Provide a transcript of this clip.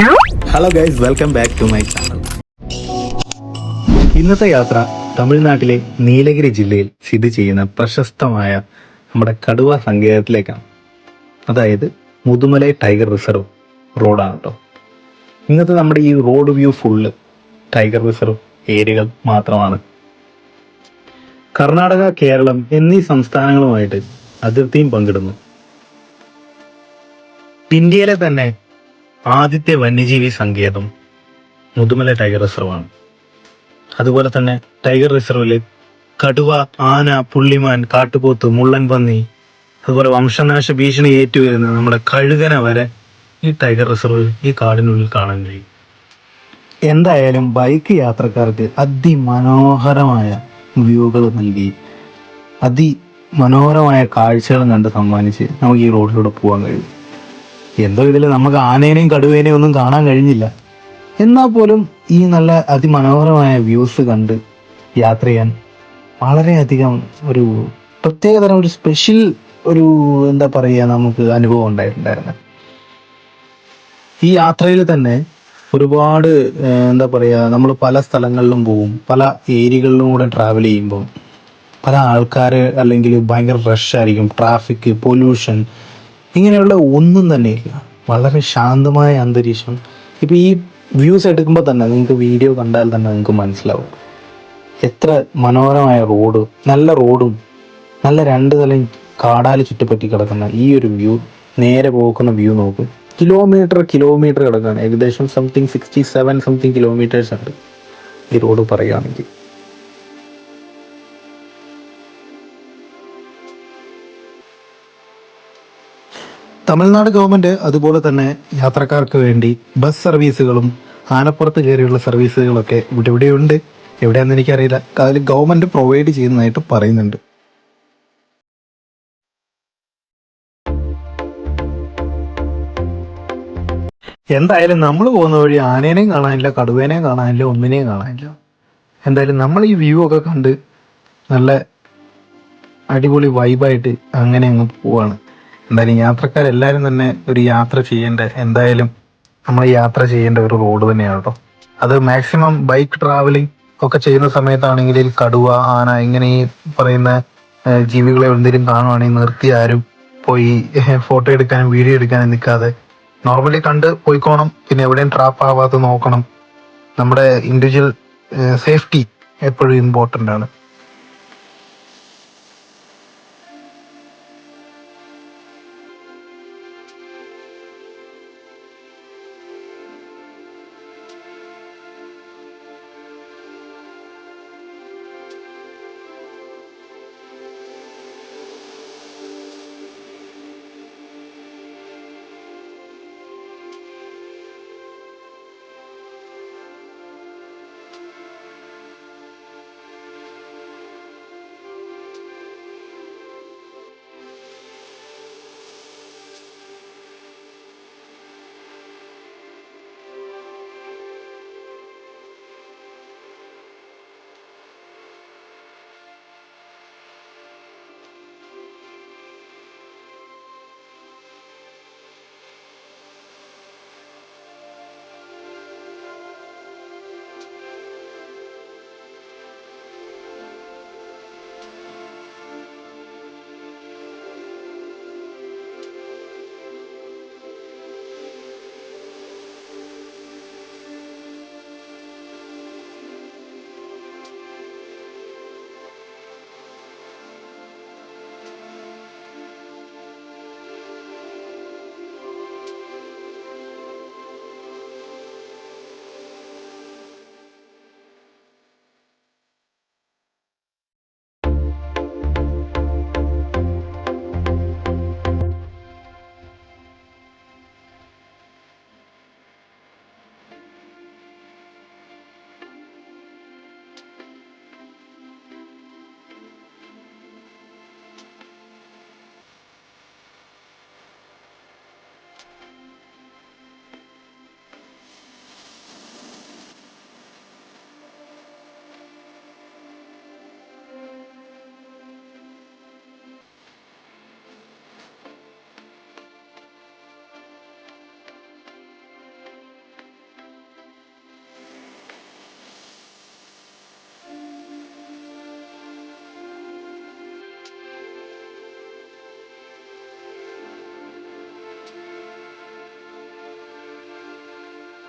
Hello guys, welcome back to my channel. ഇന്നത്തെ യാത്ര തമിഴ്നാട്ടിലെ നീലഗിരി ജില്ലയിൽ സ്ഥിതി ചെയ്യുന്ന പ്രശസ്തമായ നമ്മുടെ കടുവ സങ്കേതത്തിലേക്കാണ്. അതായത് മുതുമലൈ ടൈഗർ റിസർവ് റോഡാണ് കേട്ടോ. ഇന്നത്തെ നമ്മുടെ ഈ road view full tiger reserve ഏരിയകൾ മാത്രമാണ്. കർണാടക, കേരളം എന്നീ സംസ്ഥാനങ്ങളുമായിട്ട് അതിർത്തിയും പങ്കിടുന്നു. ഇന്ത്യയിലെ തന്നെ ആദ്യത്തെ വന്യജീവി സങ്കേതം മുതുമല ടൈഗർ റിസർവാണ്. അതുപോലെ തന്നെ ടൈഗർ റിസർവിൽ കടുവ, ആന, പുള്ളിമാൻ, കാട്ടുപോത്ത്, മുള്ളൻ പന്നി, അതുപോലെ വംശനാശ ഭീഷണി ഏറ്റുവരുന്ന നമ്മുടെ കഴുകന വരെ ഈ ടൈഗർ റിസർവിൽ, ഈ കാടിനുള്ളിൽ കാണാൻ കഴിയും. എന്തായാലും ബൈക്ക് യാത്രക്കാർക്ക് അതിമനോഹരമായ വ്യൂകൾ നൽകി അതിമനോഹരമായ കാഴ്ചകളും കണ്ട് സമ്മാനിച്ച് നമുക്ക് ഈ റോഡിലൂടെ പോകാൻ കഴിയും. എന്തോ ഇതിൽ നമുക്ക് ആനേനെയും കടുവേനെയും ഒന്നും കാണാൻ കഴിഞ്ഞില്ല. എന്നാൽ പോലും ഈ നല്ല അതിമനോഹരമായ വ്യൂസ് കണ്ട് യാത്ര ചെയ്യാൻ വളരെയധികം ഒരു പ്രത്യേകതരം ഒരു സ്പെഷ്യൽ ഒരു എന്താ പറയുക നമുക്ക് അനുഭവം ഉണ്ടായിട്ടുണ്ടായിരുന്നു. ഈ യാത്രയിൽ തന്നെ ഒരുപാട് എന്താ പറയുക, നമ്മൾ പല സ്ഥലങ്ങളിലും പോകും, പല ഏരിയകളിലും കൂടെ ട്രാവൽ ചെയ്യുമ്പോൾ പല ആൾക്കാർ അല്ലെങ്കിൽ ഭയങ്കര റഷ് ആയിരിക്കും, ട്രാഫിക്, പൊല്യൂഷൻ, ഇങ്ങനെയുള്ള ഒന്നും തന്നെ ഇല്ല. വളരെ ശാന്തമായ അന്തരീക്ഷം. ഇപ്പം ഈ വ്യൂസ് എടുക്കുമ്പോൾ തന്നെ നിങ്ങൾക്ക് വീഡിയോ കണ്ടാൽ തന്നെ നിങ്ങൾക്ക് മനസ്സിലാവും എത്ര മനോഹരമായ റോഡ്, നല്ല റോഡും നല്ല രണ്ട് തലം കാടാൽ ചുറ്റിപ്പറ്റി കിടക്കുന്ന ഈ ഒരു വ്യൂ, നേരെ പോകുന്ന വ്യൂ നോക്കും. കിലോമീറ്റർ കിടക്കുകയാണ്. ഏകദേശം 67 കിലോമീറ്റേഴ്സ് ഉണ്ട് ഈ റോഡ് പറയുകയാണെങ്കിൽ. തമിഴ്നാട് ഗവൺമെന്റ് അതുപോലെ തന്നെ യാത്രക്കാർക്ക് വേണ്ടി ബസ് സർവീസുകളും ആനപ്പുറത്ത് കയറിയുള്ള സർവീസുകളൊക്കെ ഇവിടെയുണ്ട്. എവിടെയാണെന്ന് എനിക്കറിയില്ല. അതിൽ ഗവൺമെന്റ് പ്രൊവൈഡ് ചെയ്യുന്നതായിട്ട് പറയുന്നുണ്ട്. എന്തായാലും നമ്മൾ പോകുന്ന വഴി ആനേനെയും കാണാനില്ല, കടുവേനെയും കാണാനില്ല, ഒന്നിനെയും കാണാനില്ല. എന്തായാലും നമ്മൾ ഈ വ്യൂ ഒക്കെ കണ്ട് നല്ല അടിപൊളി വൈബായിട്ട് അങ്ങനെ അങ്ങ് പോവാണ്. എന്തായാലും യാത്രക്കാരെല്ലാവരും തന്നെ ഒരു യാത്ര നമ്മൾ യാത്ര ചെയ്യേണ്ട ഒരു റോഡ് തന്നെയാണ് കേട്ടോ. അത് മാക്സിമം ബൈക്ക് ട്രാവലിംഗ് ഒക്കെ ചെയ്യുന്ന സമയത്താണെങ്കിൽ കടുവ, ആന ഇങ്ങനെ ഈ പറയുന്ന ജീവികളെ എന്തെങ്കിലും കാണുവാണെങ്കിൽ നിർത്തി ആരും പോയി ഫോട്ടോ എടുക്കാനും വീഡിയോ എടുക്കാനും നിൽക്കാതെ നോർമലി കണ്ട് പോയിക്കോണം. പിന്നെ എവിടെയും ട്രാപ്പ് ആവാതെ നോക്കണം. നമ്മുടെ ഇൻഡിവിജ്വൽ സേഫ്റ്റി എപ്പോഴും ഇമ്പോർട്ടൻ്റ് ആണ്.